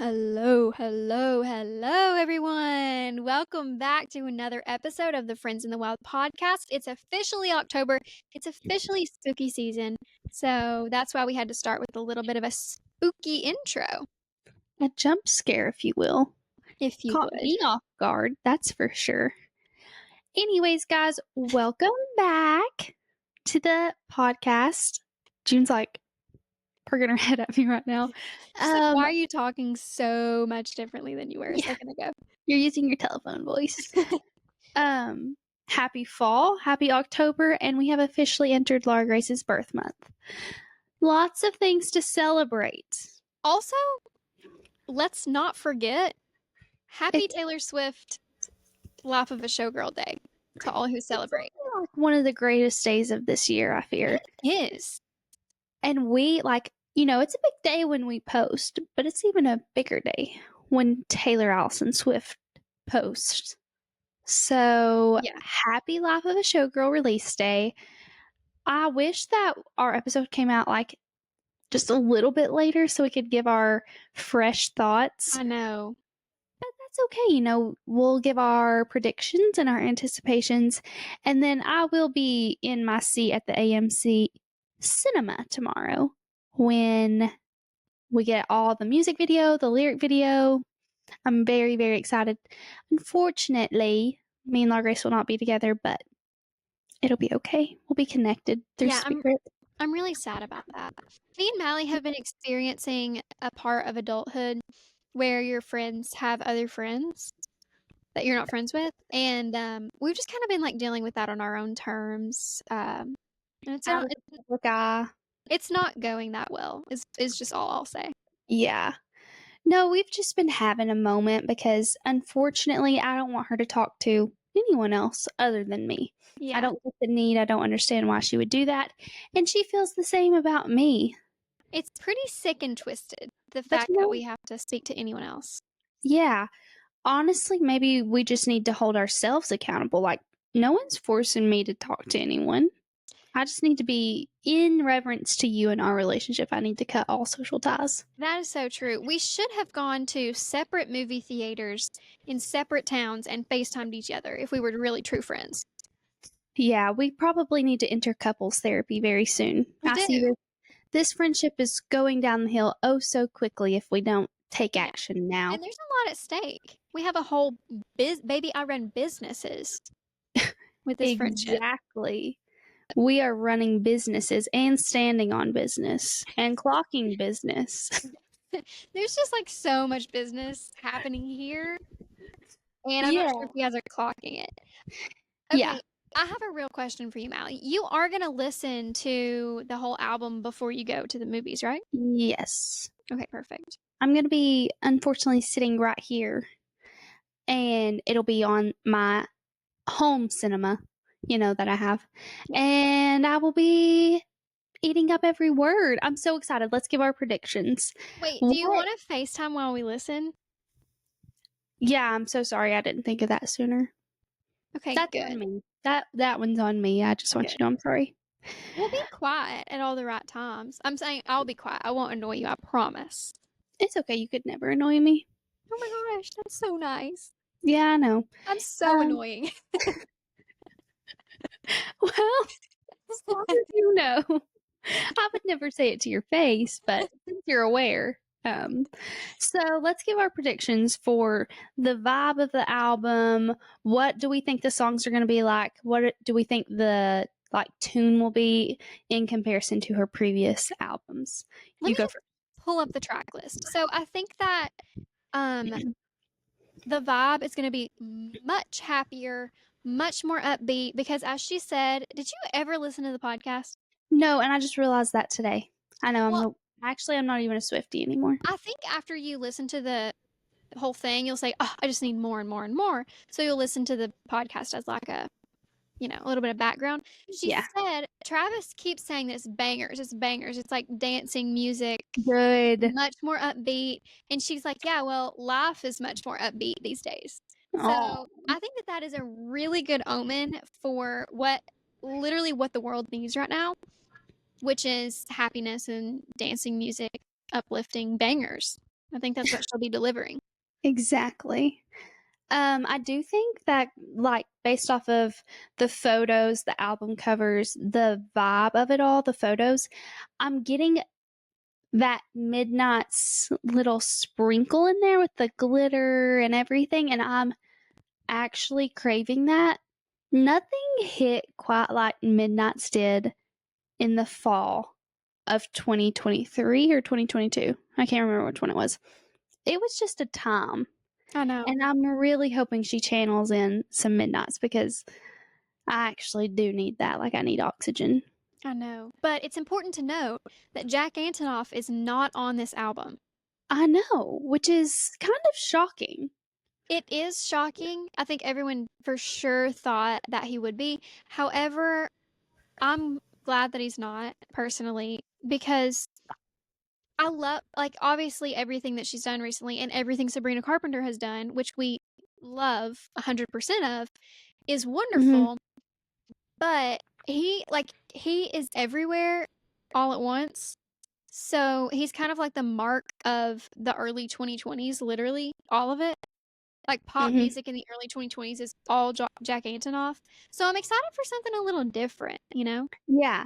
Hello, hello, hello, everyone. Welcome back to another episode of the Friends in the Wild podcast. It's officially October. It's officially spooky season. So that's why we had to start with a little bit of a spooky intro, A jump scare, if you will. if you Caught would. me off guard, that's for sure. Anyways, guys, welcome back to the podcast. June's like perking her head at me right now. She's like, why are you talking so much differently than you were a second ago? You're using your telephone voice. Happy fall, happy October, and we have officially entered Laura Grace's birth month. Lots of things to celebrate. Also, let's not forget, happy Taylor Swift Life of a Showgirl Day to all who celebrate. It's like one of the greatest days of this year, I fear. It is. And we, it's a big day when we post, but it's even a bigger day when Taylor Allison Swift posts. So, Happy Life of a Showgirl release day. I wish that our episode came out just a little bit later so we could give our fresh thoughts. I know. But that's okay. We'll give our predictions and our anticipations. And then I will be in my seat at the AMC Cinema tomorrow when we get all the music video, the lyric video. I'm very, very excited. Unfortunately, me and Laura Grace will not be together, but it'll be okay. We'll be connected through spirit. I'm really sad about that. Me and Mally have been experiencing a part of adulthood where your friends have other friends that you're not friends with, and we've just kind of been dealing with that on our own terms. And it's not going that well. Is just all I'll say. Yeah. No, we've just been having a moment because, unfortunately, I don't want her to talk to anyone else other than me. Yeah. I don't get the need. I don't understand why she would do that. And she feels the same about me. It's pretty sick and twisted, the fact that we have to speak to anyone else. Yeah. Honestly, maybe we just need to hold ourselves accountable. No one's forcing me to talk to anyone. I just need to be in reverence to you and our relationship. I need to cut all social ties. That is so true. We should have gone to separate movie theaters in separate towns and FaceTimed each other if we were really true friends. Yeah, we probably need to enter couples therapy very soon. I see this friendship is going down the hill so quickly if we don't take action now. And there's a lot at stake. We have a whole baby I run businesses with this friendship. Exactly. We are running businesses and standing on business and clocking business. There's just so much business happening here. And I'm not sure if you guys are clocking it. Okay, yeah. I have a real question for you, Mally. You are going to listen to the whole album before you go to the movies, right? Yes. Okay, perfect. I'm going to be, unfortunately, sitting right here. And it'll be on my home cinema, that I have. And I will be eating up every word. I'm so excited. Let's give our predictions. Wait, do you want to FaceTime while we listen? Yeah, I'm so sorry. I didn't think of that sooner. Okay, that's good. On me. That one's on me. I just want you to know I'm sorry. We'll be quiet at all the right times. I'm saying I'll be quiet. I won't annoy you. I promise. It's okay. You could never annoy me. Oh my gosh, that's so nice. Yeah, I know. I'm so annoying. Well, as long as you know. I would never say it to your face, but since you're aware. So let's give our predictions for the vibe of the album. What do we think the songs are going to be like? What do we think the tune will be in comparison to her previous albums? Let me pull up the track list. So I think that the vibe is going to be much happier, much more upbeat because, as she said, did you ever listen to the podcast? No, and I just realized that today. I know I'm not even a Swiftie anymore. I think after you listen to the whole thing, you'll say, "Oh, I just need more and more and more." So you'll listen to the podcast as a little bit of background. She said, Travis keeps saying this bangers. It's bangers. It's like dancing music. Good. Much more upbeat. And she's like, yeah, well, life is much more upbeat these days. So I think that is a really good omen for literally what the world needs right now, which is happiness and dancing music, uplifting bangers. I think that's what she'll be delivering. Exactly. I do think that, like, based off of the photos, the album covers, the vibe of it all, the photos, I'm getting that Midnight's little sprinkle in there with the glitter and everything, and I'm actually craving that. Nothing hit quite like Midnight's did in the fall of 2023 or 2022. I can't remember which one it was. It was just a time. I know. And I'm really hoping she channels in some Midnights because I actually do need that. Like, I need oxygen. I know. But it's important to note that Jack Antonoff is not on this album. I know, which is kind of shocking. It is shocking. I think everyone for sure thought that he would be. However, I'm glad that he's not, personally, because I love, like, obviously everything that she's done recently and everything Sabrina Carpenter has done, which we love 100% of, is Hmm. wonderful. But he is everywhere all at once. So he's kind of like the mark of the early 2020s, literally all of it. Like pop Hmm. music in the early 2020s is all Jack Antonoff. So I'm excited for something a little different, you know? Yeah,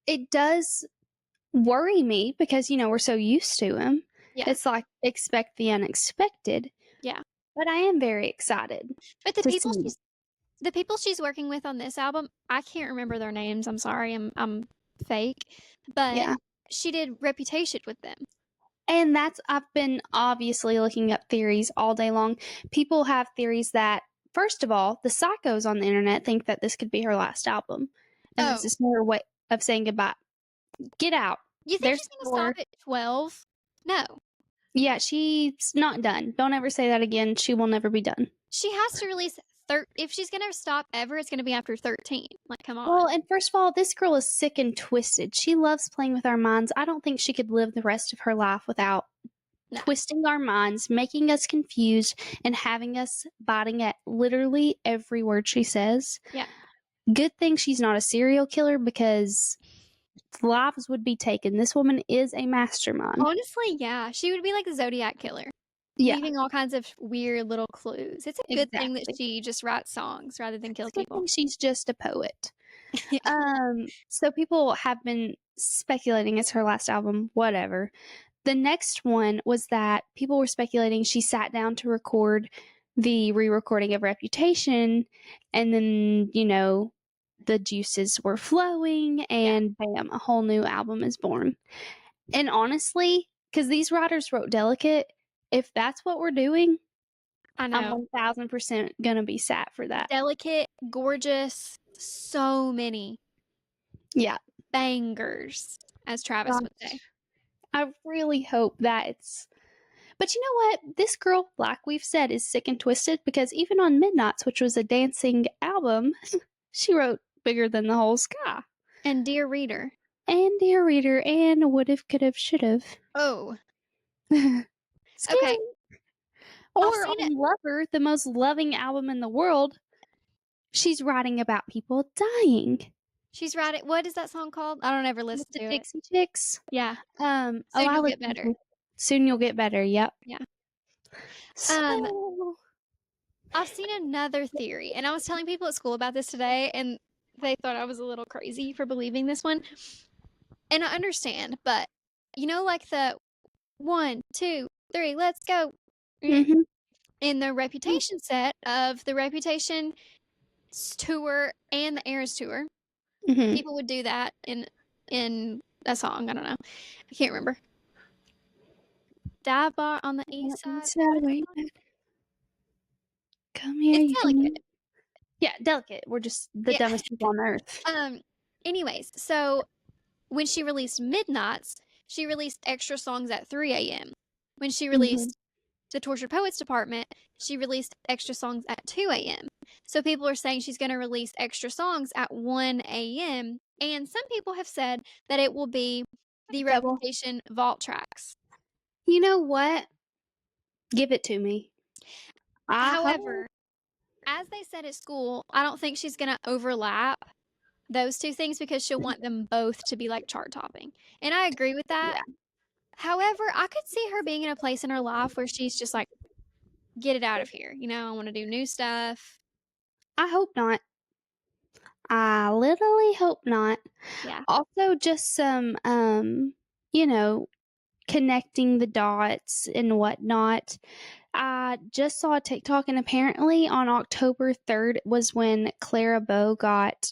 it does worry me because, we're so used to him. Yeah. It's like expect the unexpected. Yeah. But I am very excited But to see. the people she's working with on this album, I can't remember their names. I'm sorry. I'm fake. But Yeah. she did Reputation with them. And I've been obviously looking up theories all day long. People have theories that, first of all, the psychos on the internet think that this could be her last album. And this Oh, is her way of saying goodbye. Get out. you think There's she's going to stop more. at 12? No. Yeah, she's not done. Don't ever say that again. She will never be done. She has to release if she's going to stop ever, it's going to be after 13. Like, come on. Well, and first of all, this girl is sick and twisted. She loves playing with our minds. I don't think she could live the rest of her life without No. twisting our minds, making us confused, and having us biting at literally every word she says. Yeah. Good thing she's not a serial killer because lives would be taken. This woman is a mastermind. Honestly, yeah. She would be like a Zodiac killer, Yeah, leaving all kinds of weird little clues. It's a good thing that exactly. she just writes songs rather than It's kill a good people. thing she's just a poet. Yeah. So people have been speculating it's her last album, whatever. The next one was that people were speculating she sat down to record the re-recording of Reputation, and then, the juices were flowing, Yeah. and bam, a whole new album is born. And honestly, because these writers wrote Delicate, if that's what we're doing, I I'm know. 1000% gonna be sad for that. Delicate, gorgeous, so many Yeah. bangers, as Travis would say. Gosh. I really hope that it's. But you know what? This girl, like we've said, is sick and twisted because even on Midnights, which was a dancing album, she wrote Bigger Than the Whole Sky. And Dear Reader. And Dear Reader and Would've, Could've, Should've. Oh. Scary. Okay. I've Or seen it. on Lover, the most loving album in the world, she's writing about people dying. She's writing. What is that song called? I don't ever listen With the to it. Dixie Chicks. Yeah. Oh, Soon I You'll like Get Better. Soon You'll Get Better. Yep. Yeah. So. I've seen another theory, and I was telling people at school about this today, and they thought I was a little crazy for believing this one. And I understand, but like the 1, 2, 3, let's go. Mm-hmm. In the Reputation set of the Reputation tour and the Eras tour, Mm-hmm. people would do that in a song. I don't know. I can't remember. Dive bar on the east side. Come here, It's you Delicate. can. Yeah, Delicate. We're just the Yeah. dumbest people on earth. Anyways, so when she released Midnights, she released extra songs at 3 a.m. When she released the Tortured Poets Department, she released extra songs at 2 a.m. So people are saying she's going to release extra songs at 1 a.m. And some people have said that it will be the Double. Reputation vault tracks. You know what? Give it to me. However, as they said at school, I don't think she's going to overlap those two things because she'll want them both to be like chart topping. And I agree with that. Yeah. However, I could see her being in a place in her life where she's just like, get it out of here. I want to do new stuff. I hope not. I literally hope not. Yeah. Also, just some, you know, connecting the dots and whatnot. I just saw a TikTok, and apparently on October 3rd was when Clara Bow got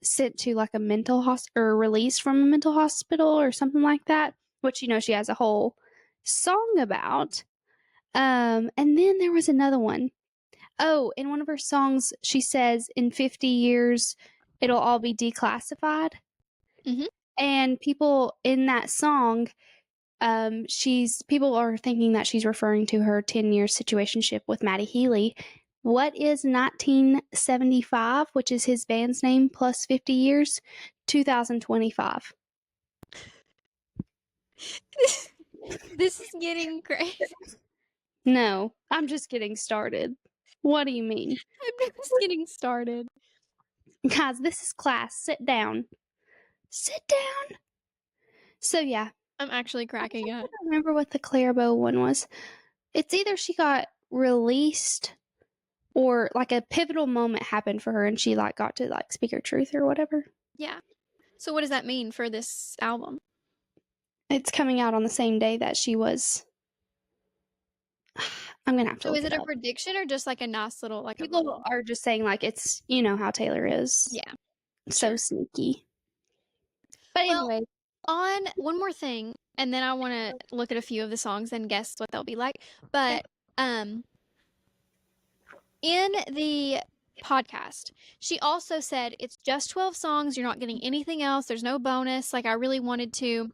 sent to like a mental hospital or released from a mental hospital or something like that, which, she has a whole song about. And then there was another one. Oh, in one of her songs, she says, in 50 years, it'll all be declassified. Mhm. And people in that song, people are thinking that she's referring to her 10-year situationship with Matty Healy. What is 1975, which is his band's name, plus 50 years? 2025. This is getting crazy. No, I'm just getting started. What do you mean? I'm just getting started. Guys, this is class. Sit down. Sit down. So, yeah. I'm actually I cracking up. don't remember what the Clairbow one was. It's either she got released or like a pivotal moment happened for her and she like got to like speak her truth or whatever. Yeah. So what does that mean for this album? It's coming out on the same day that she was. I'm gonna have to So look is it it a up. prediction or just like a nice little like a People little? are just saying like it's how Taylor is. Yeah. So Sure. sneaky. But Well, anyway, on one more thing, and then I want to look at a few of the songs and guess what they'll be like. But um in the podcast, she also said it's just 12 songs. You're not getting anything else. There's no bonus. Like, I really wanted to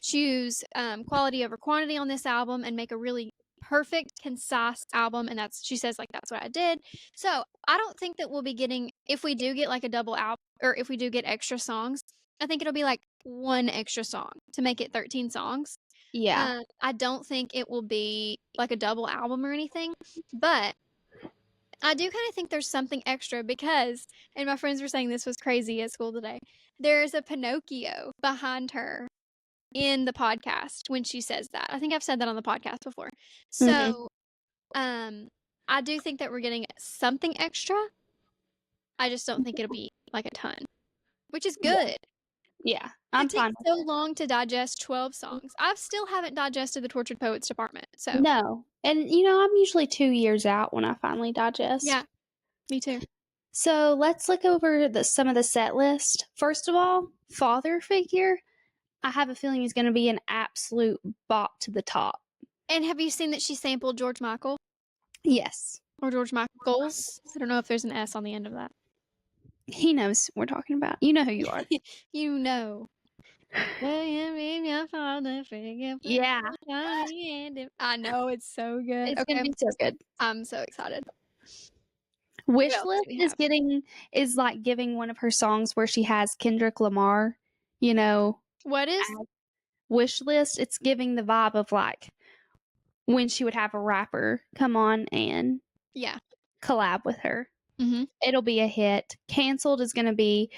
choose quality over quantity on this album and make a really perfect, concise album. And she says, like, that's what I did. So I don't think that we'll be getting, if we do get like a double album or if we do get extra songs, I think it'll be like one extra song to make it 13 songs. yeah. I don't think it will be like a double album or anything, but I do kind of think there's something extra because, and my friends were saying this was crazy at school today, there's a Pinocchio behind her in the podcast when she says that. I think I've said that on the podcast before. Mm-hmm. So, I do think that we're getting something extra. I just don't think it'll be like a ton, which is Yeah. good. Yeah. It I'm takes fine with so it. long to digest 12 songs. I still haven't digested the Tortured Poets Department. So, No. And I'm usually 2 years out when I finally digest. yeah, me too. So let's look over some of the set list. First of all, Father Figure. I have a feeling is going to be an absolute bop to the top. And have you seen that she sampled George Michael Yes. or George Michaels? I don't know if there's an S on the end of that. He knows we're talking about. You know who you are. You know. Yeah. I know, it's so good. It's going to Okay, be so good. I'm so excited. What else Wishlist do we have? is like giving one of her songs where she has Kendrick Lamar, What is? as Wishlist. It's giving the vibe of like when she would have a rapper come on and Yeah. collab with her. Mm-hmm. It'll be a hit. Canceled is going to be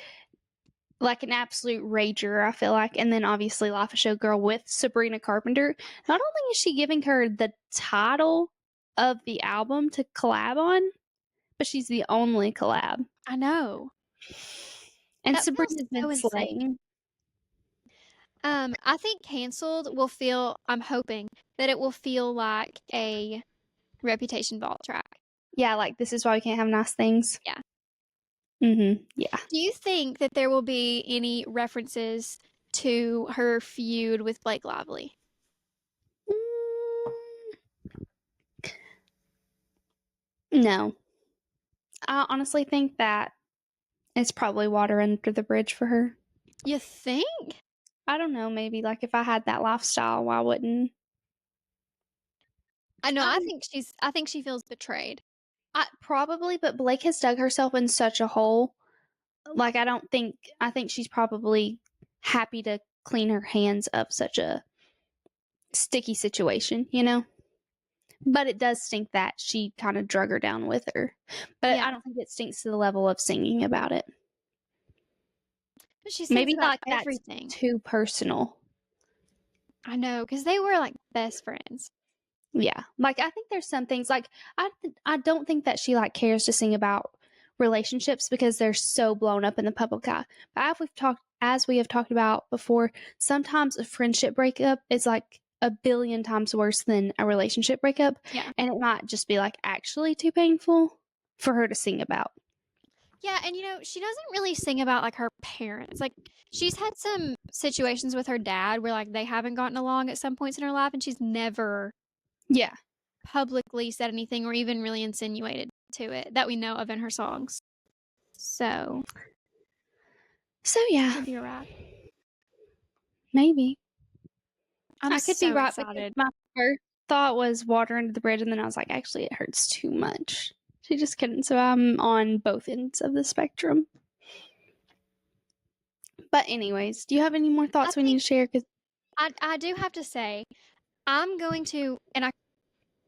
like an absolute rager, I feel like. And then obviously Life of Showgirl with Sabrina Carpenter. Not only is she giving her the title of the album to collab on, but she's the only collab. I know. And That feels Sabrina's been so insane. slaying. I think canceled will feel. I'm hoping that it will feel like a Reputation Vault track. Yeah, like This Is Why We Can't Have Nice Things. Yeah. Yeah. Do you think that there will be any references to her feud with Blake Lively? No. I honestly think that it's probably water under the bridge for her. You think? I don't know, maybe like if I had that lifestyle, why wouldn't? I know. I think she feels betrayed. Probably, but Blake has dug herself in such a hole. Like I think she's probably happy to clean her hands of such a sticky situation, But it does stink that she kind of drug her down with her. But Yeah. I don't think it stinks to the level of singing about it. But she sings Maybe about like that's everything. too personal. I know, because they were like best friends. Yeah. Like, I think there's some things like I don't think that she like cares to sing about relationships because they're so blown up in the public eye. But as we have talked about before, sometimes a friendship breakup is like a billion times worse than a relationship breakup. Yeah. And it might just be like actually too painful for her to sing about. Yeah, and she doesn't really sing about like her parents. Like she's had some situations with her dad where like they haven't gotten along at some points in her life and she's never Yeah. publicly said anything or even really insinuated to it that we know of in her songs. So, So yeah, could be right. maybe. I'm I could be so right because excited. my first thought was water under the bridge, and then I was like, actually, it hurts too much. She just couldn't. So I'm on both ends of the spectrum. But anyways, do you have any more I thoughts we need think to share? Because I do have to say I'm going to and I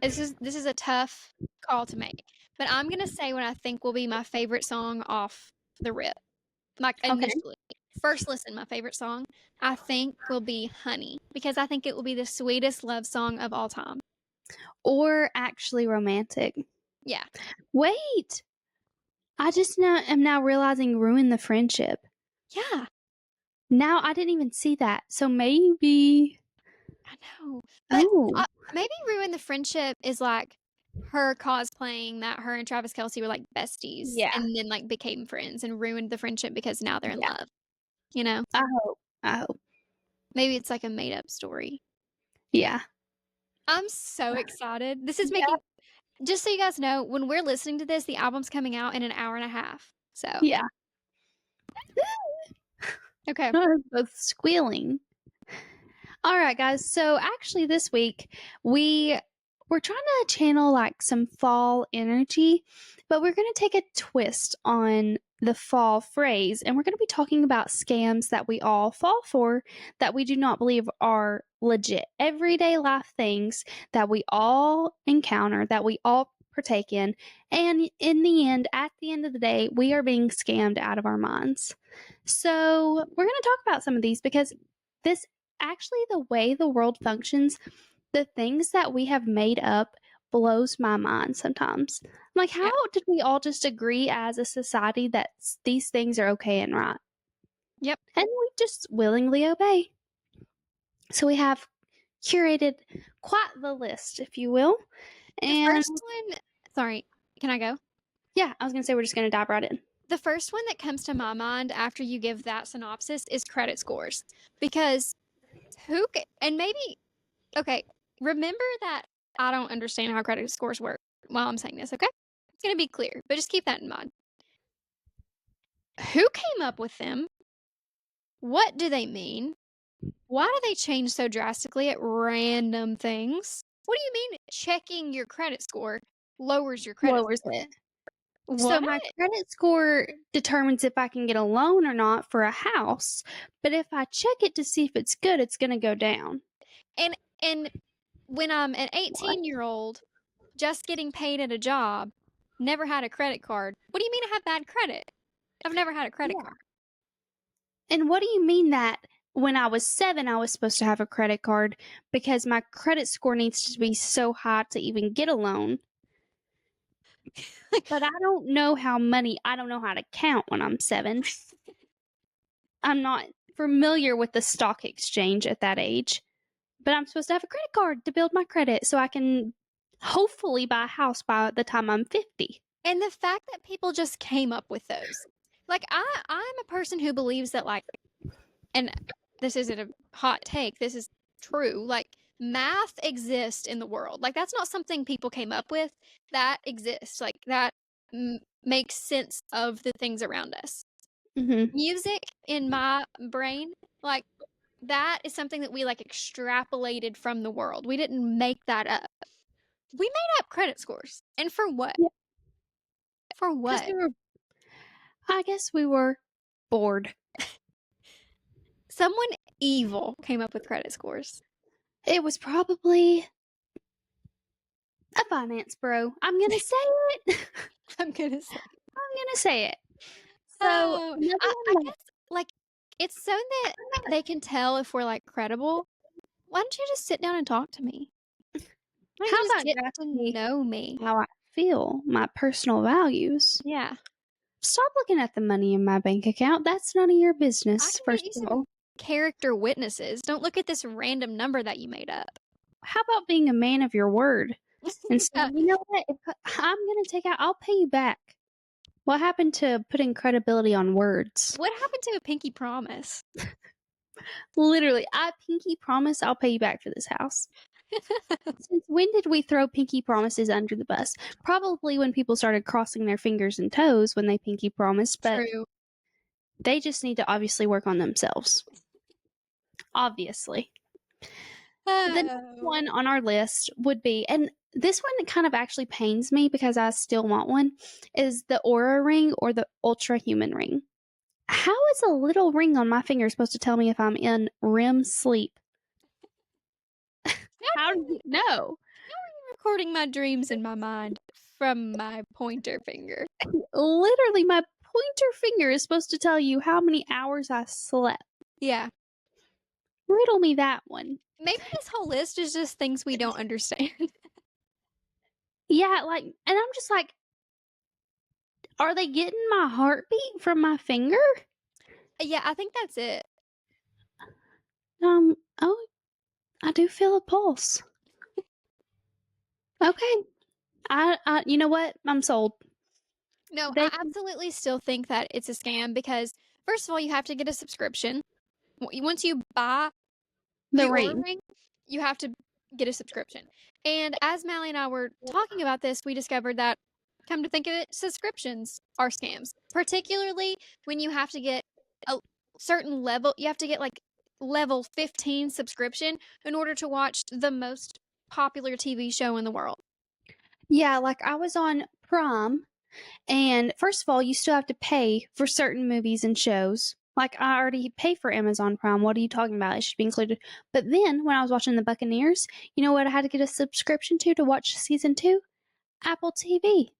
this is a tough call to make, but I'm going to say what I think will be my favorite song off the rip. Like okay, initially. First listen, my favorite song I think will be Honey because I think it will be the sweetest love song of all time. or actually romantic. Yeah. Wait, I just now am now realizing ruin the friendship. Yeah. Now I didn't even see that. So maybe. I know. But Oh, maybe Ruin the Friendship is like her cosplaying that her and Travis Kelce were like besties yeah, and then like became friends and ruined the friendship because now they're in yeah. love. You know? I hope. I hope. Maybe it's like a made up story. Yeah. I'm so excited. This is Yeah. making, just so you guys know, when we're listening to this, the album's coming out in an hour and a half. So, Yeah. okay. Both squealing. All right, guys. So actually, this week we're trying to channel like some fall energy, but we're going to take a twist on the fall phrase, and we're going to be talking about scams that we all fall for that we do not believe are legit everyday life things that we all encounter, that we all partake in, and in the end, at the end of the day, we are being scammed out of our minds. So we're going to talk about some of these because this actually the way the world functions, the things that we have made up blows my mind sometimes. I'm like, how Yeah. did we all just agree as a society that these things are okay and right? Yep. And we just willingly obey. So we have curated quite the list, if you will. The And first one, sorry, can I go? yeah, I was going to say we're just going to dive right in. The first one that comes to my mind after you give that synopsis is credit scores. Because and maybe, okay, remember that I don't understand how credit scores work while I'm saying this, okay? It's going to be clear, but just keep that in mind. Who came up with them? What do they mean? Why do they change so drastically at random things? What do you mean checking your credit score lowers your credit Lowers score? it. So What? my credit score determines if I can get a loan or not for a house. But if I check it to see if it's good, it's going to go down. And when I'm an What? 18-year-old just getting paid at a job, never had a credit card. What do you mean I have bad credit? I've never had a credit Yeah. card. And what do you mean that when I was 7, I was supposed to have a credit card because my credit score needs to be so high to even get a loan? But I don't know I don't know how to count when I'm 7. I'm not familiar with the stock exchange at that age. But I'm supposed to have a credit card to build my credit so I can hopefully buy a house by the time I'm 50. And the fact that people just came up with those. Like I'm a person who believes that like, and this isn't a hot take, this is true. Like math exists in the world. Like that's not something people came up with. That exists. Like that makes sense of the things around us. Mm-hmm. Music in my brain, like that is something that we like extrapolated from the world. We didn't make that up. We made up credit scores. And for what? Yeah. For Because what? I guess we were bored. Someone evil came up with credit scores. It was probably a finance bro. I'm going to say it. I'm gonna say. I'm going to say it. So, Oh, another I one guess like it's so that they can tell if we're like credible. Why don't you just sit down and talk to me? Why don't How you just about get you ask to me know me? how I feel, my personal values? Yeah. Stop looking at the money in my bank account. That's none of your I business, can get first you of some all. character witnesses. Don't look at this random number that you made up. How about being a man of your word and Yeah. saying, you know what, if I'm going to take out, I'll pay you back. What happened to putting credibility on words? What happened to a pinky promise? Literally, I pinky promise I'll pay you back for this house. Since when did we throw pinky promises under the bus? Probably when people started crossing their fingers and toes when they pinky promised, but True. they just need to obviously work on themselves. Obviously. The next Oh. one on our list would be, and this one kind of actually pains me because I still want one, is the Aura ring or the Ultra Human ring. How is a little ring on my finger supposed to tell me if I'm in REM sleep? How do you know? Recording my dreams in my mind from my pointer finger. Literally, my pointer finger is supposed to tell you how many hours I slept. Yeah. Riddle me that one. Maybe this whole list is just things we don't understand. Yeah, like, and I'm just like, are they getting my heartbeat from my finger? Yeah, I think that's it. Oh, I do feel a pulse. Okay. You know what? I'm sold. No, They I absolutely still think that it's a scam because, first of all, you have to get a subscription. Once you buy the the Aura ring. Ring, you have to get a subscription. And as Mally and I were talking about this, we discovered that, come to think of it, subscriptions are scams, particularly when you have to get a certain level. You have to get like level 15 subscription in order to watch the most popular TV show in the world. Yeah, like I was on Prime, and first of all, you still have to pay for certain movies and shows. Like I already pay for Amazon Prime. What are you talking about? It should be included. But then when I was watching the Buccaneers, you know what I had to get a subscription to watch season 2? Apple TV.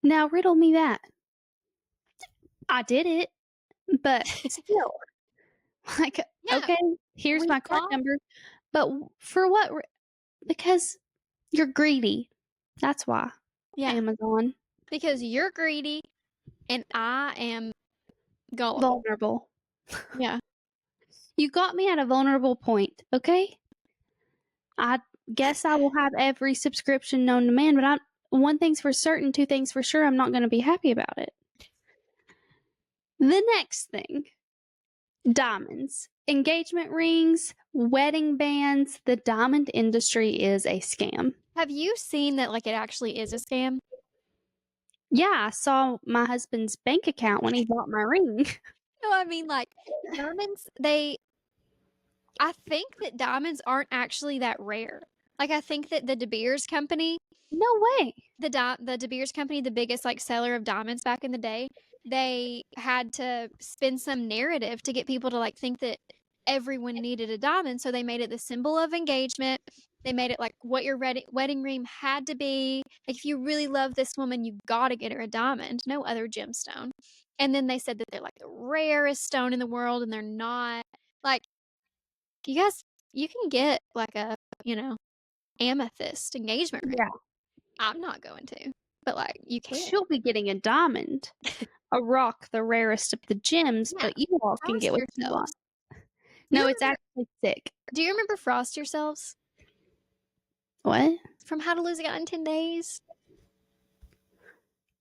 Now riddle me that. I did it, but still, like, Yeah, okay, here's we my card bought. number. But for what? Because you're greedy. That's why. Yeah, Amazon. because you're greedy and I am gullible. Vulnerable. Yeah. You got me at a vulnerable point, okay? I guess I will have every subscription known to man, but one thing's for certain, two things for sure, I'm not going to be happy about it. The next thing, diamonds. Engagement rings, wedding bands, the diamond industry is a scam. Have you seen that like it actually is a scam? Yeah, I saw my husband's bank account when he bought my ring. No, I mean like diamonds, I think that diamonds aren't actually that rare. Like I think that the De Beers company, No way. the De Beers company, the biggest like seller of diamonds back in the day, they had to spin some narrative to get people to like think that everyone needed a diamond, so they made it the symbol of engagement. They made it like what your wedding ring had to be. Like if you really love this woman, you got to get her a diamond, no other gemstone. And then they said that they're like the rarest stone in the world and they're not. Like you guys, you can get like a, amethyst engagement ring. Yeah. I'm not going to, but like you can. She'll be getting a diamond, a rock, the rarest of the gems, Yeah, but you all can frost get what you want. yourselves. No, it's actually sick. Do you remember Frost Yourselves What? from How to Lose a Guy in 10 Days?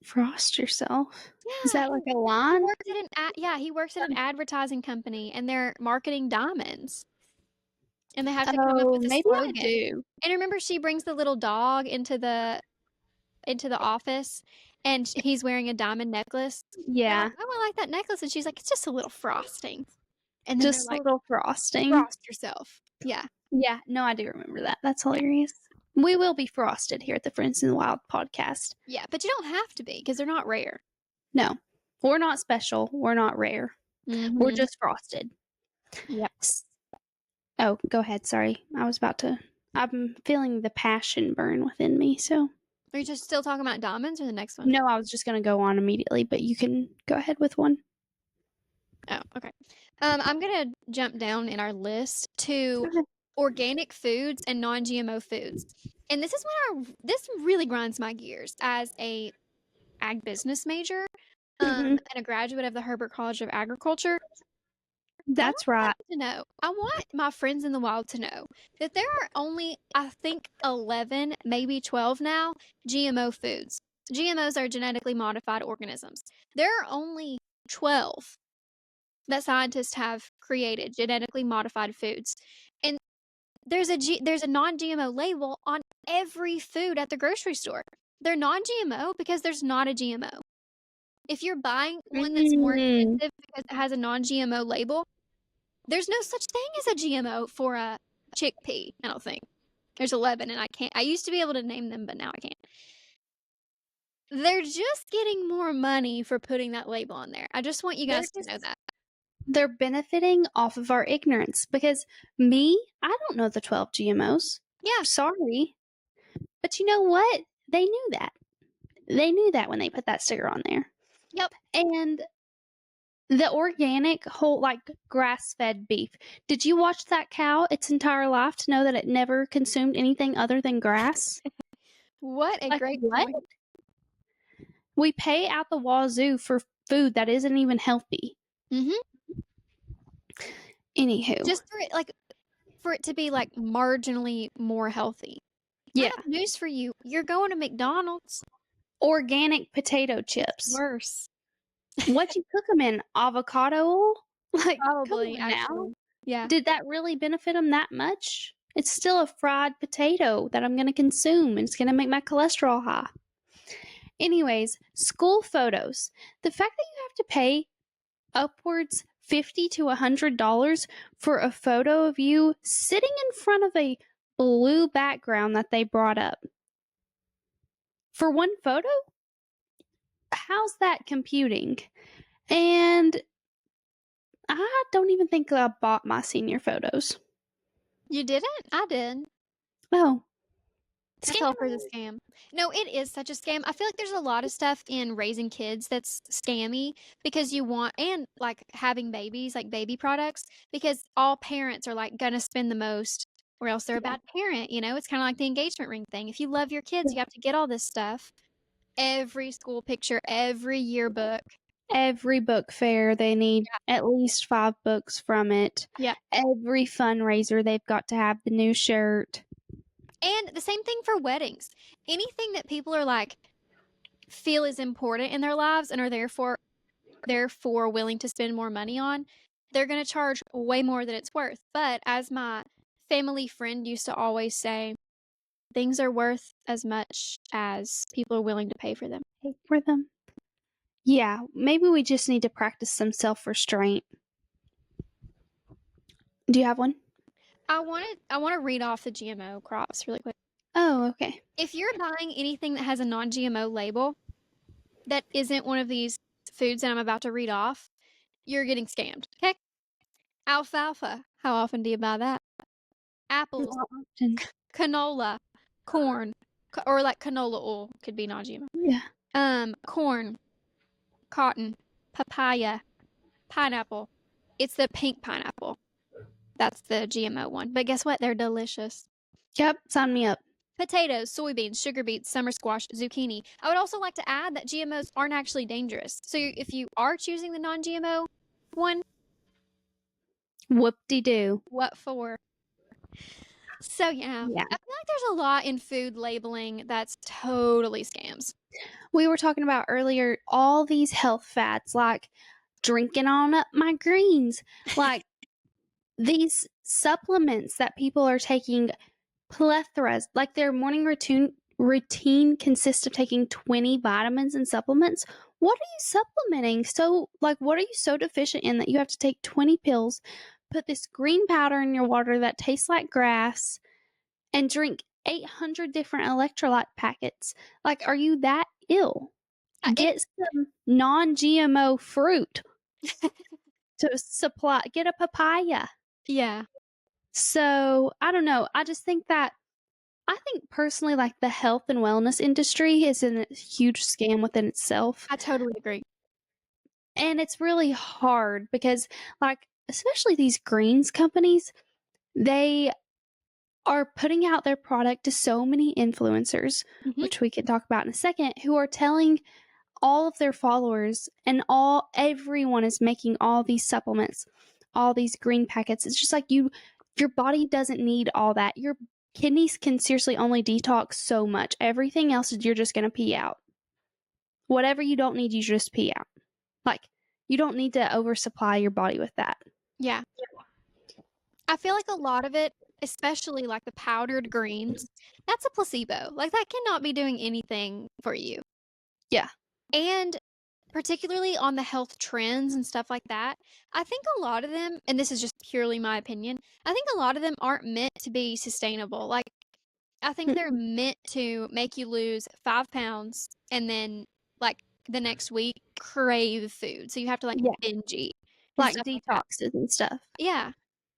Frost yourself. Is Yeah, that like a he line? works at he works at an advertising company and they're marketing diamonds. And they have to come up Oh, with a maybe I slogan. do. And remember she brings the little dog into the office and he's wearing a diamond necklace. They're like, Yeah, "Oh, I like that necklace." And she's like, "It's just a little frosting." And then they're just a like, little frosting. "Frost yourself." Yeah. Yeah, no, I do remember that. That's hilarious. We will be frosted here at the Friends in the Wild podcast. Yeah, but you don't have to be because they're not rare. No, we're not special. We're not rare. We're Mhm. just frosted. Yep. Oh, go ahead. Sorry. I'm feeling the passion burn within me. So, Are you just still talking about diamonds or the next one? no, I was just going to go on immediately, but you can go ahead with one. Oh, okay. I'm gonna jump down in our list to Okay. organic foods and non-GMO foods. And this is this really grinds my gears as a ag business major, Hmm. and a graduate of the Herbert College of Agriculture. I want That's right. them to know. I want my friends in the wild to know that there are only, I think, 11, maybe 12 now, GMO foods. GMOs are genetically modified organisms. There are only 12 that scientists have created genetically modified foods. And there's a non-GMO label on every food at the grocery store. They're non-GMO because there's not a GMO. If you're buying one that's more Mm. expensive because it has a non-GMO label, there's no such thing as a GMO for a chickpea, I don't think. There's 11 and I used to be able to name them, but now I can't. They're just getting more money for putting that label on there. I just want you They're guys to know just that. they're benefiting off of our ignorance because I don't know the 12 GMOs. Yeah. Sorry. But you know what? They knew that. They knew that when they put that sticker on there. Yep. And the organic whole like grass-fed beef. Did you watch that cow its entire life to know that it never consumed anything other than grass? What a Like great what? point. We pay out the wazoo for food that isn't even healthy. Mhm. Anywho, Just for it to be like marginally more healthy. I yeah, have news for you. You're going to McDonald's. organic potato chips. Worse. What you cook them in? Avocado oil? Like, come Probably, on now. actually. Yeah. Did that really benefit them that much? It's still a fried potato that I'm going to consume, and it's going to make my cholesterol high. Anyways, school photos. The fact that you have to pay upwards $50 to $100 for a photo of you sitting in front of a blue background that they brought up. For one photo? How's that computing? And I don't even think I bought my senior photos. You didn't? I did. Oh, That's scam. all for the scam. No, it is such a scam. I feel like there's a lot of stuff in raising kids that's scammy because you want, and like having babies, like baby products, because all parents are like gonna spend the most or else they're a Yeah. bad parent, you know? It's kind of like the engagement ring thing. If you love your kids, you have to get all this stuff. Every school picture, every yearbook. Every book fair, they need at least 5 books from it. Yeah. Every fundraiser, they've got to have the new shirt. And the same thing for weddings. Anything that people are like feel is important in their lives and are therefore willing to spend more money on, they're going to charge way more than it's worth. But as my family friend used to always say, things are worth as much as people are willing to pay for them. Pay for them. Yeah, maybe we just need to practice some self-restraint. Do you have one? I want to read off the GMO crops really quick. Oh, okay. If you're buying anything that has a non-GMO label that isn't one of these foods that I'm about to read off, you're getting scammed. Okay? Alfalfa. How often do you buy that? Apples, Not often. canola, corn, or like canola oil could be non-GMO. Yeah. Corn, cotton, papaya, pineapple. It's the pink pineapple. That's the GMO one. But guess what? They're delicious. Yep, sign me up. Potatoes, soybeans, sugar beets, summer squash, zucchini. I would also like to add that GMOs aren't actually dangerous. So if you are choosing the non-GMO one, Whoop-de-doo. what for? So yeah, Yeah. I feel like there's a lot in food labeling that's totally scams. We were talking about earlier all these health fads like drinking on up my greens, like these supplements that people are taking plethoras, like their morning routine consists of taking 20 vitamins and supplements. What are you supplementing? So, like, what are you so deficient in that you have to take 20 pills, put this green powder in your water that tastes like grass, and drink 800 different electrolyte packets? Like, are you that ill? Get some non-GMO fruit to supply, get a papaya. Yeah, So, I don't know. I just think that I think personally, like the health and wellness industry is a huge scam within itself. I totally agree. And it's really hard because, like, especially these greens companies, they are putting out their product to so many influencers, Mhm. which we can talk about in a second, who are telling all of their followers, and everyone is making all these supplements, all these green packets. It's just like your body doesn't need all that. Your kidneys can seriously only detox so much. Everything else you're just going to pee out. Whatever you don't need, you just pee out. Like, you don't need to oversupply your body with that. Yeah. I feel like a lot of it, especially like the powdered greens, that's a placebo. Like that cannot be doing anything for you. Yeah. And particularly on the health trends and stuff like that, I think a lot of them, and this is just purely my opinion, I think a lot of them aren't meant to be sustainable. Like, I think they're meant to make you lose 5 pounds and then, like, the next week crave food. So you have to, like, Yeah. binge eat and Like stuff like that. detoxes and stuff. Yeah.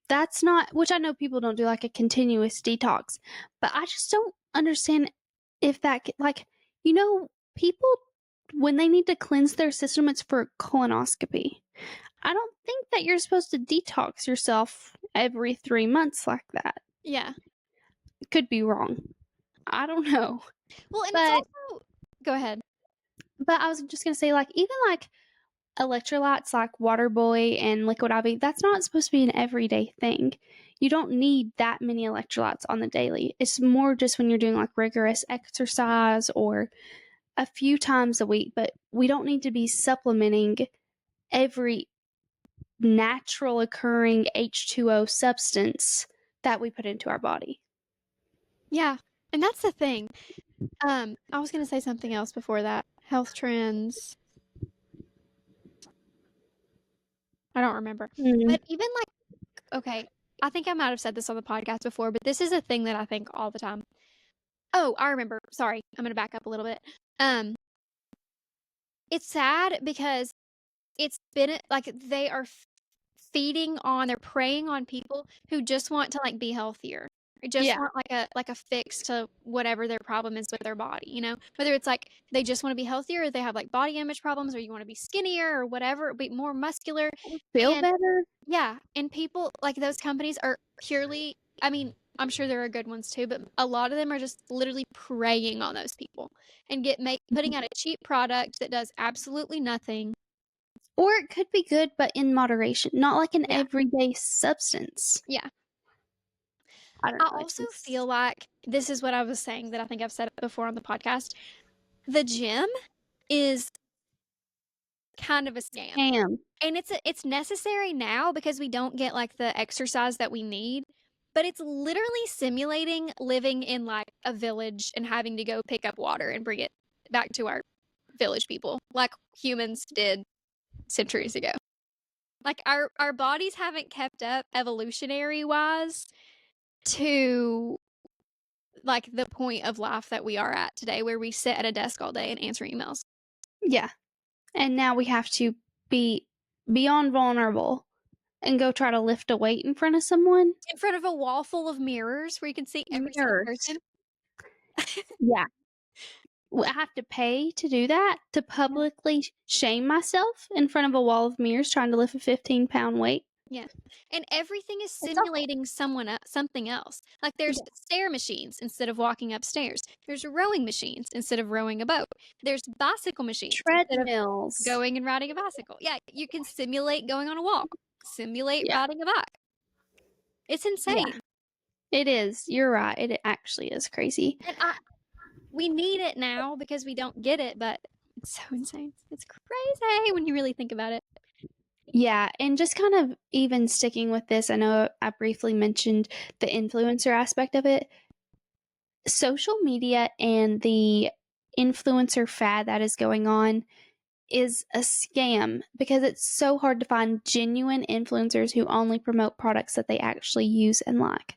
That's not, which I know people don't do like a continuous detox, but I just don't understand if that, like, people, when they need to cleanse their system, it's for colonoscopy. I don't think that you're supposed to detox yourself every 3 months like that. Yeah. Could be wrong. I don't know. Well, and it's But also, go ahead. I was just gonna say, like, even like electrolytes like Water Boy and Liquid IV, that's not supposed to be an everyday thing. You don't need that many electrolytes on the daily. It's more just when you're doing like rigorous exercise or a few times a week, but we don't need to be supplementing every natural occurring H2O substance that we put into our body. Yeah. And that's the thing. I was gonna say something else before that. Health trends. I don't remember. Mm. But even like, okay, I think I might have said this on the podcast before, but this is a thing that I think all the time. Oh, I remember. Sorry, I'm gonna back up a little bit. Um, it's sad because it's been like they are feeding on, they're preying on people who just want to like be healthier. Or just Yeah. want like a fix to whatever their problem is with their body, you know? Whether it's like they just want to be healthier or they have like body image problems or you want to be skinnier or whatever, be more muscular. Feel And better? yeah, and people like those companies are purely, I mean, I'm sure there are good ones too, but a lot of them are just literally preying on those people and putting out a cheap product that does absolutely nothing. Or it could be good, but in moderation, not like an Yeah. everyday substance. Yeah. I don't I know. It's also just feel like this is what I was saying that I think I've said it before on the podcast. The gym is kind of a scam. ham. And it's necessary now because we don't get like the exercise that we need, but it's literally simulating living in like a village and having to go pick up water and bring it back to our village people like humans did centuries ago. Like our bodies haven't kept up evolutionary wise to like the point of life that we are at today where we sit at a desk all day and answer emails. Yeah. And now we have to be beyond vulnerable and go try to lift a weight in front of someone. In front of a wall full of mirrors where you can see every single Mirrors. person. Yeah. I have to pay to do that, to publicly shame myself in front of a wall of mirrors trying to lift a 15-pound weight. Yeah. And everything is It's awful. simulating something else. Like there's stair machines instead of walking upstairs. There's rowing machines instead of rowing a boat. There's bicycle machines instead of Treadmills. going and riding a bicycle. Yeah, you can simulate going on a walk, simulate Yeah. riding a bike. It's insane. Yeah. It is. You're right. It actually is crazy. And we need it now because we don't get it, but it's so insane. It's crazy when you really think about it. Yeah, and just kind of even sticking with this, I know I briefly mentioned the influencer aspect of it. Social media and the influencer fad that is going on is a scam because it's so hard to find genuine influencers who only promote products that they actually use and like.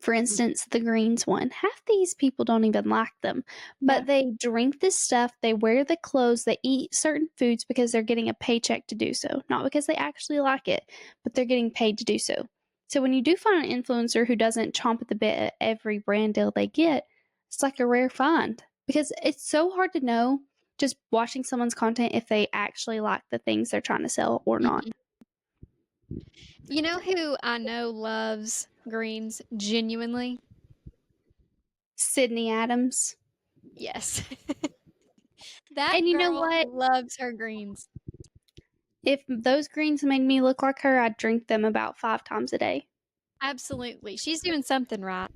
For instance, the greens one. Half these people don't even like them, but Yeah. they drink this stuff, they wear the clothes, they eat certain foods because they're getting a paycheck to do so. Not because they actually like it, but they're getting paid to do so. So when you do find an influencer who doesn't chomp at the bit at every brand deal they get, it's like a rare find because it's so hard to know just watching someone's content if they actually like the things they're trying to sell or not. Mhm. You know who I know loves greens genuinely? Sydney Adams. Yes. That And you know girl what? loves her greens. If those greens made me look like her, I'd drink them about 5 times a day. Absolutely. She's doing something right.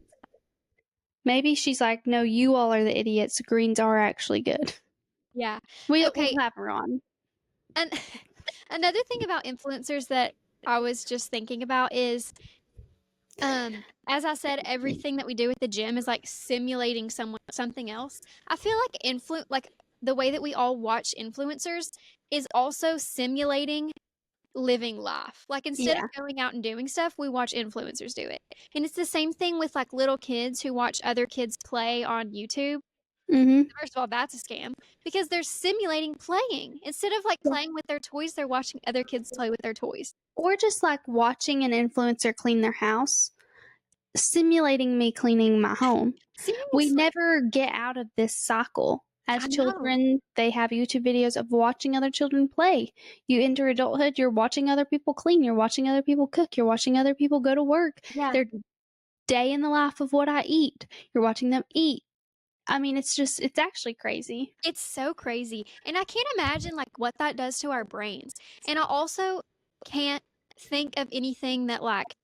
Maybe she's like, no, you all are the idiots. Greens are actually good. Yeah. We'll Okay. have her on. And another thing about influencers that I was just thinking about is as I said, everything that we do at the gym is like simulating something else. I feel like the way that we all watch influencers is also simulating living life. Like instead of Yeah. going out and doing stuff, we watch influencers do it. And it's the same thing with like little kids who watch other kids play on YouTube. Mm-hmm. First of all, that's a scam because they're simulating playing. Instead of like Yeah. playing with their toys, they're watching other kids play with their toys. Or just like watching an influencer clean their house, simulating me cleaning my home. We Seriously. never get out of this cycle. As I know. children, they have YouTube videos of watching other children play. You enter adulthood, you're watching other people clean, you're watching other people cook, you're watching other people go to work. Yeah. Their day in the life of what I eat. You're watching them eat. I mean, it's actually crazy. It's so crazy. And I can't imagine like what that does to our brains. And I also can't think of anything that like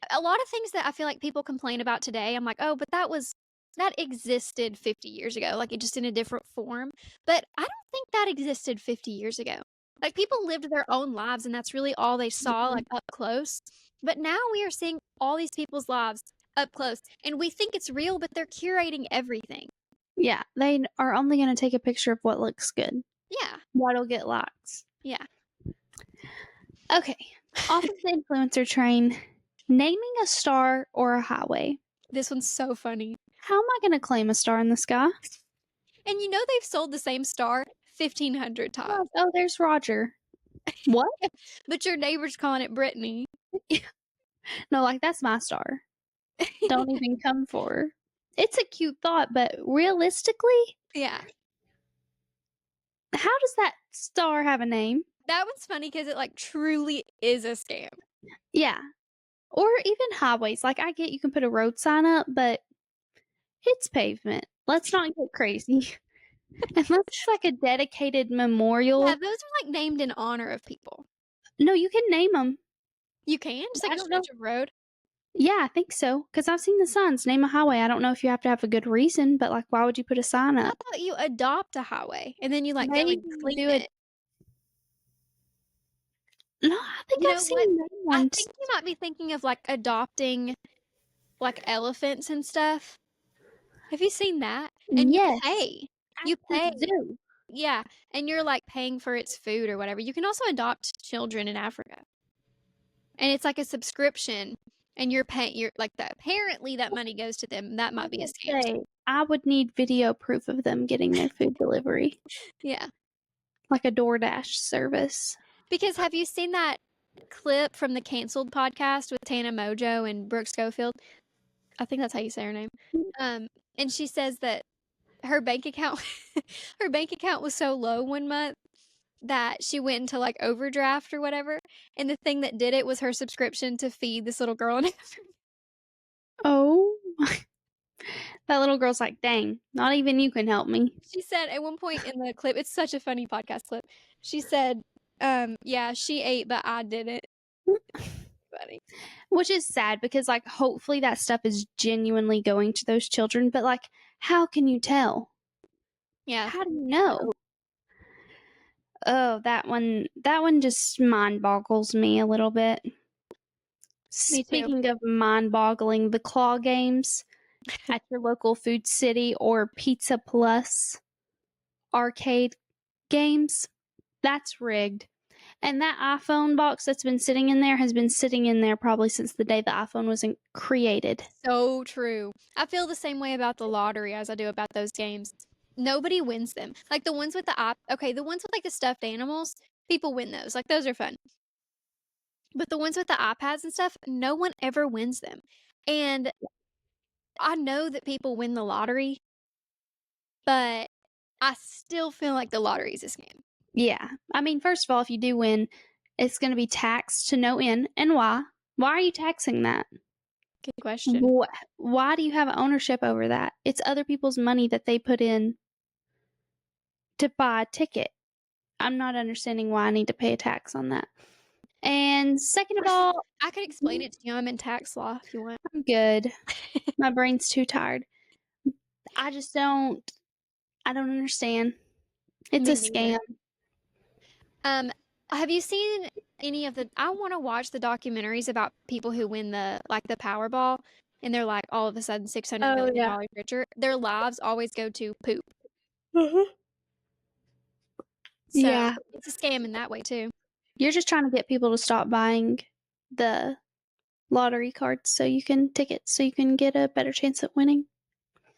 a lot of things that I feel like people complain about today. I'm like, "Oh, but that existed 50 years ago, like it just in a different form." But I don't think that existed 50 years ago. Like people lived their own lives and that's really all they saw like up close. But now we are seeing all these people's lives up close and we think it's real, but they're curating everything. Yeah, they are only going to take a picture of what looks good, Yeah. what'll get likes. Yeah. Okay, off of the influencer train, naming a star or a highway. This one's so funny. How am I going to claim a star in the sky? And you know they've sold the same star 1,500 times. Oh, there's Roger. What? But your neighbor's calling it Brittany. No, like that's my star. Don't even come for her. It's a cute thought, but realistically, Yeah. how does that star have a name? That one's funny because it like truly is a scam. Yeah. Or even highways. Like, I get you can put a road sign up, but it's pavement. Let's not get crazy. Unless it's like a dedicated Yeah, memorial. those are like named in honor of people. No, you can name them. You can just like I a don't know. stretch of road. Yeah, I think so. Because I've seen the signs. Name a highway. I don't know if you have to have a good reason, but like, why would you put a sign I up? thought you adopt a highway and then you like go Maybe and you clean do it. it. No, I think You I've know what? seen name I ones. think you might be thinking of like adopting like elephants and stuff. Have you seen that? And you Yes, pay. at You the pay. zoo. Yeah, and you're like paying for its food or whatever. You can also adopt children in Africa. And it's like a subscription and you're like that apparently that money goes to them. That I might be a would scam too. say I would need video proof of them getting their food delivery, Yeah. like a DoorDash service. Because have you seen that clip from the canceled podcast with Tana Mojo and Brooke Schofield? I think that's how you say her name. Um, and she says that her bank account her bank account was so low one month that she went into like overdraft or whatever. And the thing that did it was her subscription to feed this little girl in Africa. Oh, that little girl's like, dang, not even you can help me. She said at one point in the clip, it's such a funny podcast clip. She said, yeah, she ate, but I didn't. Funny. Which is sad because, like, hopefully that stuff is genuinely going to those children, but, like, how can you tell? Yeah. How do you know? Oh, that one just mind boggles me a little bit. Me too. Speaking of mind boggling, the claw games at your local Food City or Pizza Plus arcade games, that's rigged. And that iPhone box that's been sitting in there has been sitting in there probably since the day the iPhone was created. So true. I feel the same way about the lottery as I do about those games. Nobody wins them. Like the ones with the ones with like the stuffed animals, people win those. Like those are fun. But the ones with the iPads and stuff, no one ever wins them. And I know that people win the lottery, but I still feel like the lottery is a scam. Yeah. I mean, first of all, if you do win, It's going to be taxed to no end. And why? Why are you taxing that? Good question. Why do you have ownership over that? It's other people's money that they put in to buy a ticket. I'm not understanding why I need to pay a tax on that. And second of all, I could explain it to you. I'm in tax law if you want. I'm good. My brain's too tired. I just don't understand. It's a Me neither. scam. Have you seen any of the I want to watch the documentaries about people who win the Powerball and they're like all of a sudden $600 Oh, million yeah. richer. Their lives always go to poop. So Yeah. it's a scam in that way too. You're just trying to get people to stop buying the lottery cards so you can get a better chance at winning.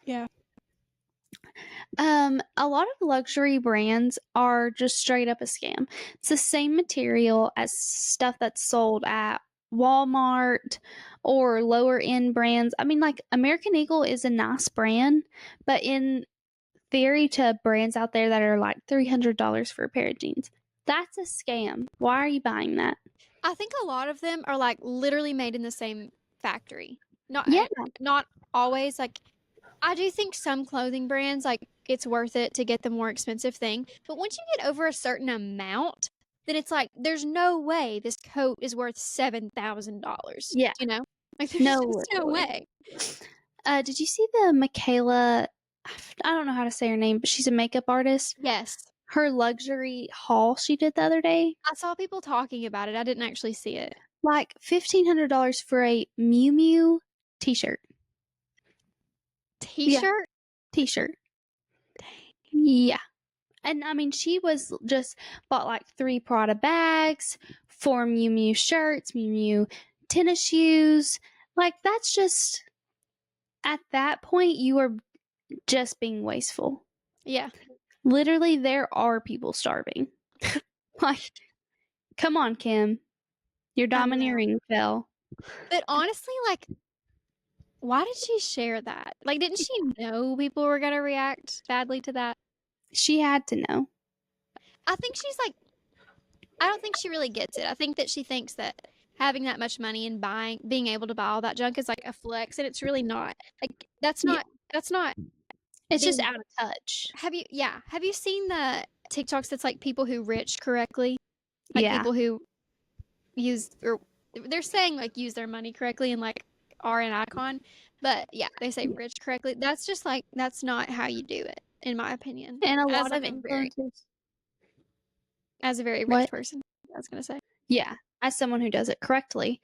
Yeah. A lot of luxury brands are just straight up a scam. It's the same material as stuff that's sold at Walmart or lower end brands. I mean, like American Eagle is a nice brand, but in theory to brands out there that are like $300 for a pair of jeans, that's a scam. Why are you buying that? I think a lot of them are like literally made in the same factory. Not Yeah. not always like I do think some clothing brands like it's worth it to get the more expensive thing, but once you get over a certain amount, then it's like there's no way this coat is worth $7,000. Yeah. You know? Like there's No, just no literally. way. Did you see the Michaela? I don't know how to say her name, but she's a makeup artist. Yes. Her luxury haul she did the other day, I saw people talking about it. I didn't actually see it. like $1,500 for a Miu Miu t-shirt. T-shirt? T-shirt. Yeah. And I mean, she was just bought like 3 Prada bags, 4 Miu Miu shirts, Miu Miu tennis shoes. Like, that's just, at that point, you are just being wasteful. Yeah. Literally, there are people starving. Like, come on, Kim. Your I know. domineering fell. But honestly, like, why did she share that? Like, didn't she know people were gonna react badly to that? She had to know. I think she's like, I don't think she really gets it. I think that she thinks that having that much money and being able to buy all that junk is like a flex, and it's really not. Like, Yeah. that's not. It's just being- out of touch. Have you seen the TikToks that's like people who rich correctly? Like Yeah. people who use, or they're saying like use their money correctly and like are an icon. But yeah, they say rich correctly. That's just like, that's not how you do it, in my opinion. And a As lot of like influencers. as a very rich What? person, I was gonna say. Yeah. As someone who does it correctly.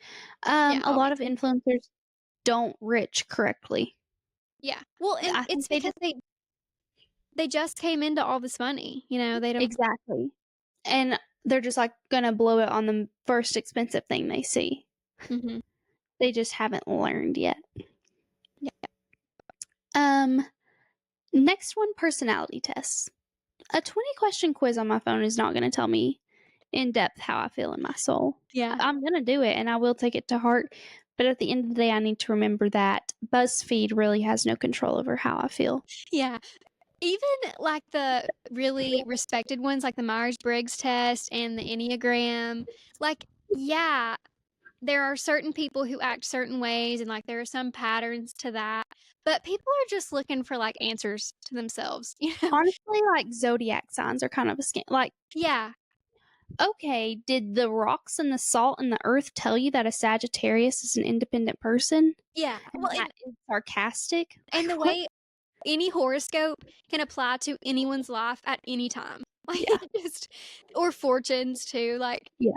Yeah, A lot of obviously. influencers don't rich correctly. Yeah. Well, and I it's think because they just came into all this money. You know, they don't. exactly. And they're just like gonna blow it on the first expensive thing they see. Mhm. They just haven't learned yet. Yeah. Next one, personality tests. A 20-question quiz on my phone is not going to tell me in depth how I feel in my soul. Yeah. I'm going to do it and I will take it to heart. But at the end of the day, I need to remember that BuzzFeed really has no control over how I feel. Yeah. Even like the really respected ones, like the Myers-Briggs test and the Enneagram, like, yeah, there are certain people who act certain ways and like there are some patterns to that, but people are just looking for like answers to themselves, you know? Honestly, like zodiac signs are kind of a scam. Like, Yeah. okay, did the rocks and the salt and the earth tell you that a Sagittarius is an independent person? Yeah. And Well, that is sarcastic? and the Like, what? way any horoscope can apply to anyone's life at any time. Like Yeah. just or fortunes too, like Yeah.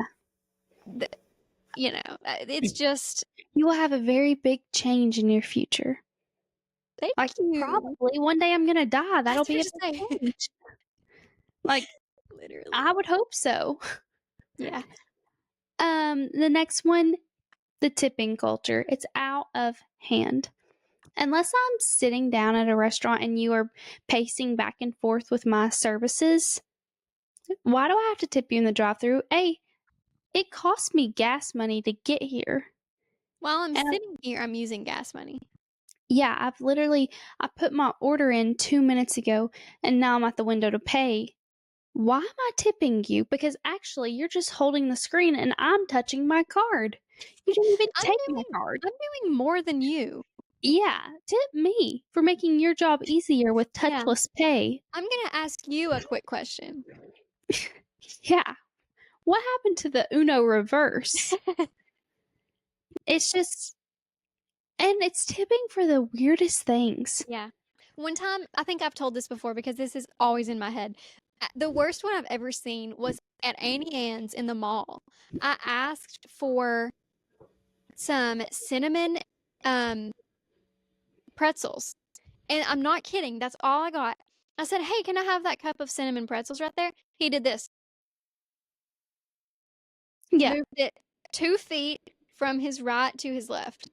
you know, it's just You will have a very big change in your future. thank Like, you. probably one day I'm gonna die. That'll That's be a what big to say. change. Like, Literally. I would hope so. Yeah. The next one, the tipping culture. It's out of hand. Unless I'm sitting down at a restaurant and you are pacing back and forth with my services, why do I have to tip you in the drive-thru? Hey, it cost me gas money to get here. While I'm And sitting here, I'm using gas money. yeah, I put my order in 2 minutes ago and now I'm at the window to pay. why am I tipping you? Because actually, you're just holding the screen and I'm touching my card. You didn't even I'm take my doing card. I'm doing more than you. Yeah, tip me for making your job easier with Yeah. touchless pay. I'm gonna ask you a quick question. Yeah. What happened to the Uno reverse? It's just, and it's tipping for the weirdest things. Yeah. One time, I think I've told this before because this is always in my head. The worst one I've ever seen was at Annie Ann's in the mall. I asked for some cinnamon um pretzels. And I'm not kidding, that's all I got. I said, "Hey, can I have that cup of cinnamon pretzels right there?" He did this. Yeah, Moved it 2 feet from his right to his left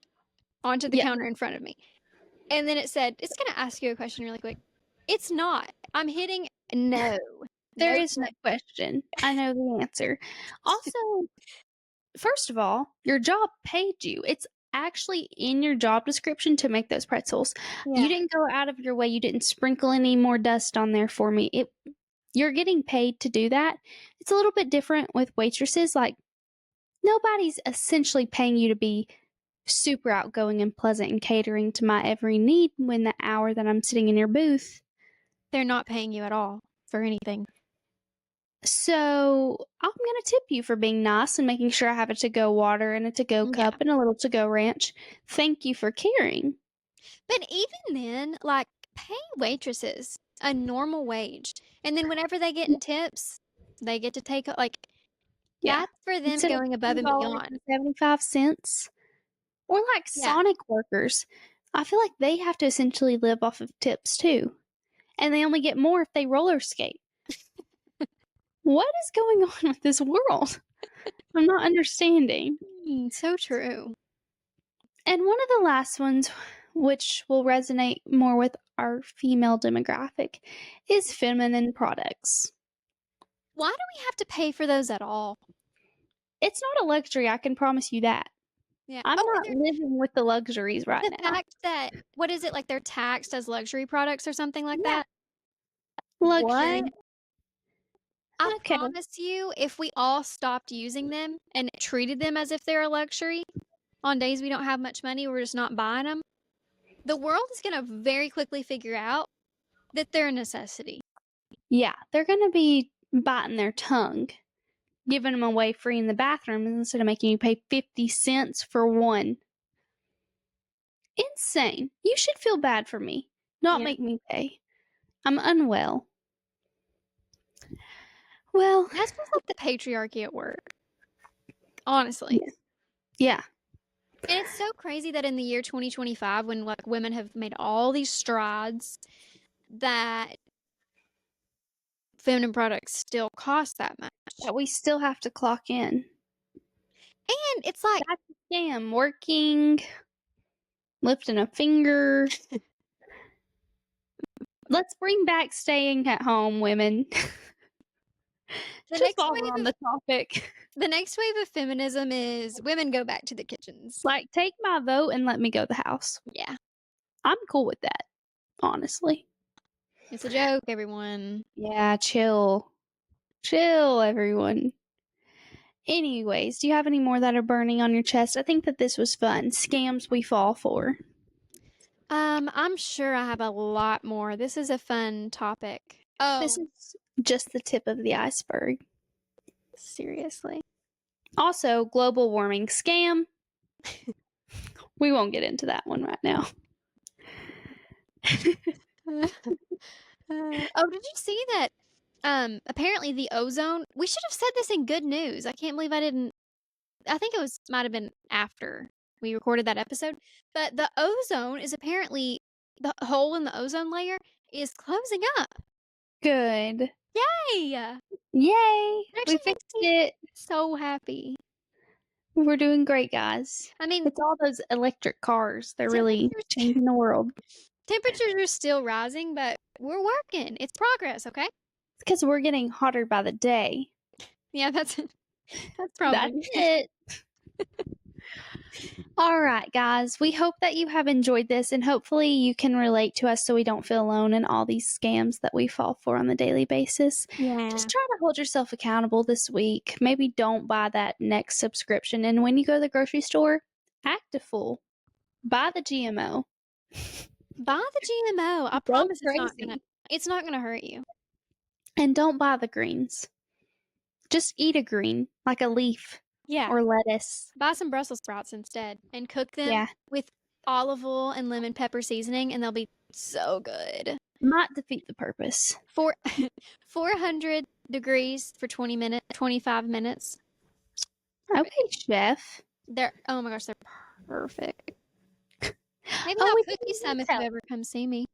onto the yeah. counter in front of me. And then it said, "It's gonna ask you a question really quick." It's not. I'm hitting no. There Nope, is no nope. question. I know the answer. Also, first of all, your job paid you. It's actually in your job description to make those pretzels. You Yeah. didn't go out of your way. You didn't sprinkle any more dust on there for me. You're getting paid to do that. It's a little bit different with waitresses. Like, nobody's essentially paying you to be super outgoing and pleasant and catering to my every need when the hour that I'm sitting in your booth. They're not paying you at all for anything. So I'm gonna tip you for being nice and making sure I have a to-go water and a to-go Yeah. cup and a little to-go ranch. Thank you for caring. But even then, like, pay waitresses a normal wage. And then whenever they get in tips, they get to take, like, Yeah. that's for them Instead of going above and beyond. $2.75. Or like Yeah. Sonic workers. I feel like they have to essentially live off of tips too. And they only get more if they roller skate. What is going on with this world? I'm not understanding. So true. And one of the last ones, which will resonate more with our female demographic, is feminine products. Why do we have to pay for those at all? It's not a luxury, I can promise you that. Yeah. I'm Oh, and not living with the luxuries right the now. fact that what is it, like, they're taxed as luxury products or something like Yeah, that? What? luxury. I Okay. promise you, if we all stopped using them and treated them as if they're a luxury on days we don't have much money, we're just not buying them, the world is gonna very quickly figure out that they're a necessity. Yeah, they're going to be biting their tongue, giving them away free in the bathroom instead of making you pay 50 cents for one. Insane. You should feel bad for me, not Yeah. make me pay. I'm unwell. Well, That's just like the patriarchy at work, honestly. yeah. Yeah. And it's so crazy that in the year 2025, when like women have made all these strides, that feminine products still cost that much. But we still have to clock in. And it's like, That's a scam. Working, lifting a finger. Let's bring back staying at home, women. the Just next while wave we're on of the topic. the next wave of feminism is women go back to the kitchens. Like, take my vote and let me go to the house. Yeah. I'm cool with that, honestly. It's a joke, everyone. Yeah, chill. Chill, everyone. Anyways, do you have any more that are burning on your chest? I think that this was fun. Scams we fall for. I'm sure I have a lot more. This is a fun topic. This Oh, is just the tip of the iceberg. seriously. Also, global warming scam. We won't get into that one right now. Oh, did you see that? Apparently the ozone. We should have said this in good news. I can't believe I didn't. I think it was might have been after we recorded that episode. But the ozone is apparently the hole in the ozone layer is closing up. Good. Yay! Yay! It We actually makes fixed me it. so happy. We're doing great, guys. I mean, It's all those electric cars. They're really temperatures changing the world. temperatures are still rising, but we're working. It's progress, okay? It's because we're getting hotter by the day. Yeah, that's That's probably it. All right, guys. We hope that you have enjoyed this, and hopefully you can relate to us so we don't feel alone in all these scams that we fall for on the daily basis. Yeah. Just try to hold yourself accountable this week. Maybe don't buy that next subscription. And when you go to the grocery store, act a fool. Buy the GMO. Buy the GMO. I Go promise crazy. it's not gonna hurt you. And don't buy the greens. Just eat a green, like a leaf Yeah. or lettuce. Buy some Brussels sprouts instead and cook them Yeah. with olive oil and lemon pepper seasoning, and they'll be so good. Might defeat the purpose. 400 degrees for 25 minutes. Okay, chef. Oh my gosh, they're perfect. Maybe Oh, I'll we cook didn't you even some if tell- you ever come see me.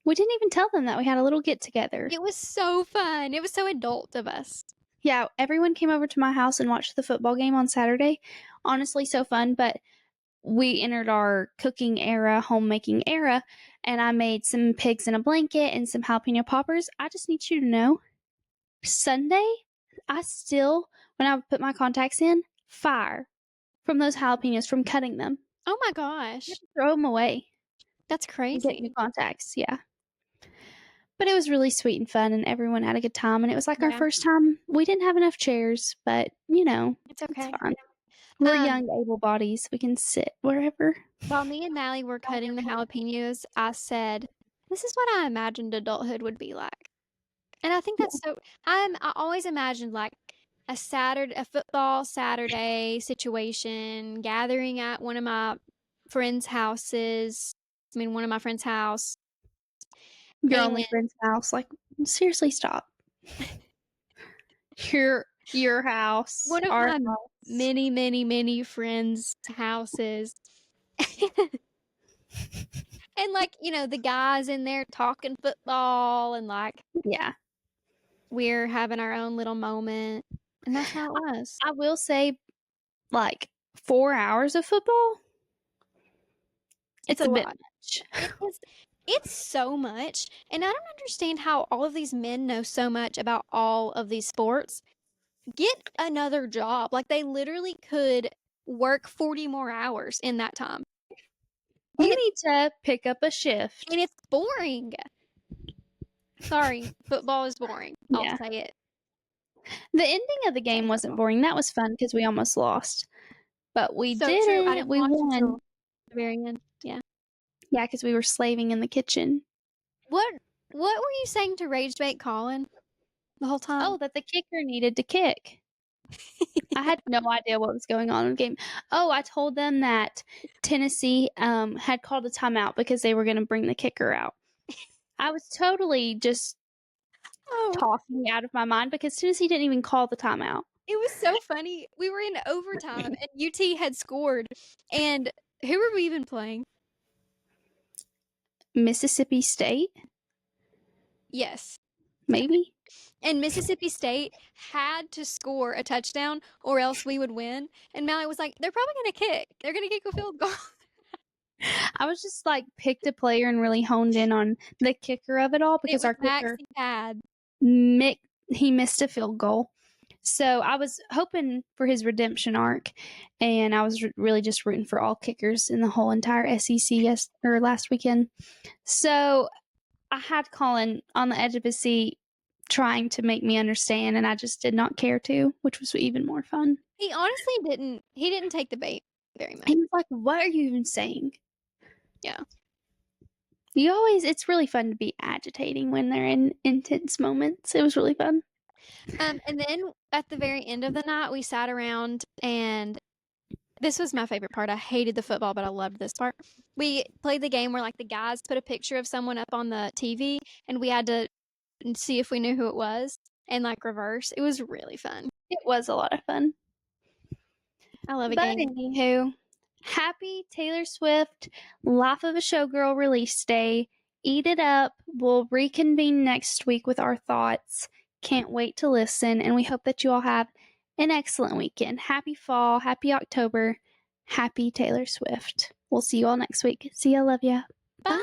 We didn't even tell them that we had a little get together. It was so fun. It was so adult of us. Yeah, everyone came over to my house and watched the football game on Saturday. Honestly, so fun, but we entered our cooking era, homemaking era, and I made some pigs in a blanket and some jalapeno poppers. I just need you to know, Sunday, when I put my contacts in, fire from those jalapenos from cutting them. Oh my gosh. Throw them away. That's And get new crazy. contacts, yeah. But it was really sweet and fun, and everyone had a good time. And it was like our Yeah. first time. We didn't have enough chairs, but It's okay. it's fine. We're young, able bodies. We can sit wherever. While me and Mally were cutting the jalapenos, I said, "This is what I imagined adulthood would be like." And I think that's so. I always imagined like a football Saturday situation, gathering at one of my friends' houses. I mean, one of my friends' house. Your And only friend's house. Like, seriously, stop. Your house. one of Our my house. many, many, many friends' houses. And like, the guys in there talking football and like Yeah. we're having our own little moment. And that's how it was. I will say, like, 4 hours of football. It's a bit lot. much. It's so much. And I don't understand how all of these men know so much about all of these sports. Get another job. Like they literally could work 40 more hours in that time. You need to pick up a shift. And it's boring. Sorry, football is boring. I'll Yeah. say it. The ending of the game wasn't boring. That was fun because we almost lost. But we So did true. I it. didn't We watch won. until the very end. Yeah. Yeah, because we were slaving in the kitchen. What were you saying to Rage Bait Colin the whole time? Oh, that the kicker needed to kick. I had no idea what was going on in the game. Oh, I told them that Tennessee had called a timeout because they were going to bring the kicker out. I was totally just talking out of my mind because Tennessee didn't even call the timeout. It was so funny. We were in overtime and UT had scored. And who were we even playing? Mississippi State? Yes. Maybe. And Mississippi State had to score a touchdown or else we would win. And Mally was like, they're probably going to kick. They're going to kick a field goal. I was just like picked a player and really honed in on the kicker of it all because our kicker, he missed a field goal. So I was hoping for his redemption arc, and I was really just rooting for all kickers in the whole entire SEC last weekend. So I had Colin on the edge of his seat trying to make me understand, and I just did not care to, which was even more fun. He honestly didn't take the bait very much. He was like, what are you even saying? Yeah. It's really fun to be agitating when they're in intense moments. It was really fun. And then at the very end of the night, we sat around, and this was my favorite part. I hated the football, but I loved this part. We played the game where like the guys put a picture of someone up on the TV, and we had to see if we knew who it was and like reverse. It was really fun. It was a lot of fun. I love a But game. anywho, happy Taylor Swift Life of a Showgirl release day. Eat it up. We'll reconvene next week with our thoughts. Can't wait to listen, and we hope that you all have an excellent weekend. Happy fall, happy October, happy Taylor Swift. We'll see you all next week. See ya, love ya. Bye.